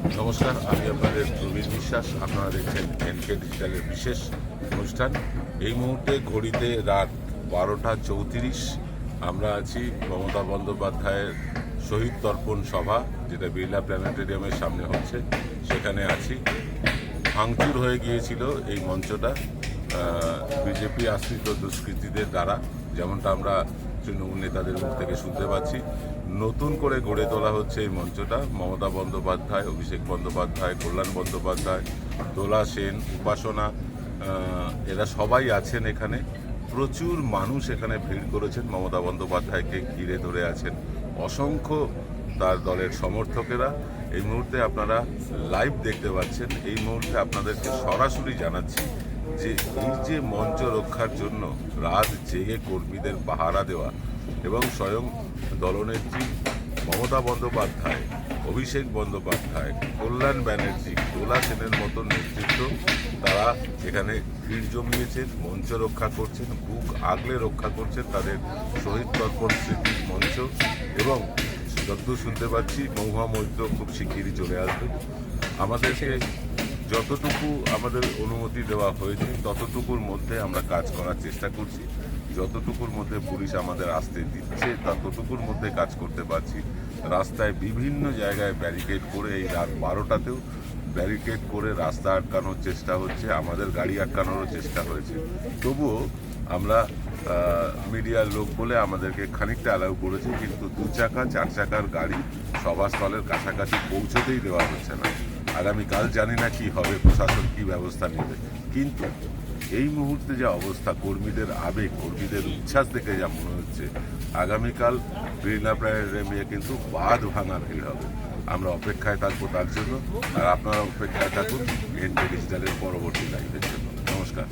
নমস্কার, আমি আপনাদের প্রবীর বিশ্বাস। আপনারা দেখছেন এনকে ডিজিটালের বিশেষ অনুষ্ঠান। এই মুহূর্তে ঘড়িতে রাত 12:34। আমরা আছি মমতা বন্দ্যোপাধ্যায়ের শহীদ তর্পণ সভা, যেটা বিড়লা প্ল্যানেটেরিয়ামের সামনে হচ্ছে, সেখানে আছি। ভাঙচুর হয়ে গিয়েছিল এই মঞ্চটা বিজেপি আশ্রিত দুষ্কৃতীদের দ্বারা, যেমনটা আমরা তৃণমূল নেতাদের মুখ থেকে শুনতে পাচ্ছি। নতুন করে গড়ে তোলা হচ্ছে এই মঞ্চটা। মমতা বন্দ্যোপাধ্যায়, অভিষেক বন্দ্যোপাধ্যায়, কল্যাণ বন্দ্যোপাধ্যায়, দোলা সেন, উপাসনা, এরা সবাই আছেন এখানে। প্রচুর মানুষ এখানে ভিড় করেছেন, মমতা বন্দ্যোপাধ্যায়কে ঘিরে ধরে আছেন অসংখ্য তার দলের সমর্থকেরা। এই মুহূর্তে আপনারা লাইভ দেখতে পাচ্ছেন। এই মুহূর্তে আপনাদেরকে সরাসরি জানাচ্ছি যে এই যে মঞ্চ রক্ষার জন্য রাত জেগে কর্মীদের পাহারা দেওয়া এবং স্বয়ং দলনেত্রী মমতা বন্দ্যোপাধ্যায়, অভিষেক বন্দ্যোপাধ্যায়, কল্যাণ ব্যানার্জি, দোলা সেনের মতো নেতৃত্ব, তারা এখানে ভিড় জমিয়েছেন, মঞ্চ রক্ষা করছেন, বুক আগলে রক্ষা করছেন তাদের শহীদ তর্পণ স্মৃতির মঞ্চ। এবং যতদূর শুনতে পাচ্ছি মহুয়া মৈত্র খুব শিগগিরই চলে আসবে। আমাদেরকে যতটুকু আমাদের অনুমতি দেওয়া হয়েছে ততটুকুর মধ্যে আমরা কাজ করার চেষ্টা করছি। যতটুকুর মধ্যে পুলিশ আমাদের আসতে দিচ্ছে ততটুকুর মধ্যে কাজ করতে পারছি। রাস্তায় বিভিন্ন জায়গায় ব্যারিকেড করে, এই রাত 12টাতেও ব্যারিকেড করে রাস্তা আটকানোর চেষ্টা হচ্ছে, আমাদের গাড়ি আটকানোরও চেষ্টা হয়েছে। তবুও আমরা মিডিয়ার লোক বলে আমাদেরকে খানিকটা অ্যালাউ করেছে, কিন্তু 2 চাকা 4 চাকার গাড়ি সভাস্থলের কাছাকাছি পৌঁছতেই দেওয়া হচ্ছে না। আগামীকাল জানি না কি হবে, প্রশাসন কি ব্যবস্থা নেবে, কিন্তু এই মুহূর্তে যা অবস্থা, কর্মীদের আবেগ, কর্মীদের উচ্ছ্বাস দেখে যা মনে হচ্ছে, আগামীকাল বিড়লা প্ল্যানেটেরিয়ামে কিন্তু বাঁধ ভাঙা ভিড় হবে। আমরা অপেক্ষায় থাকবো তার জন্য, আর আপনারা অপেক্ষায় থাকুন এনকে ডিজিটালের পরবর্তী লাইভের জন্য। নমস্কার।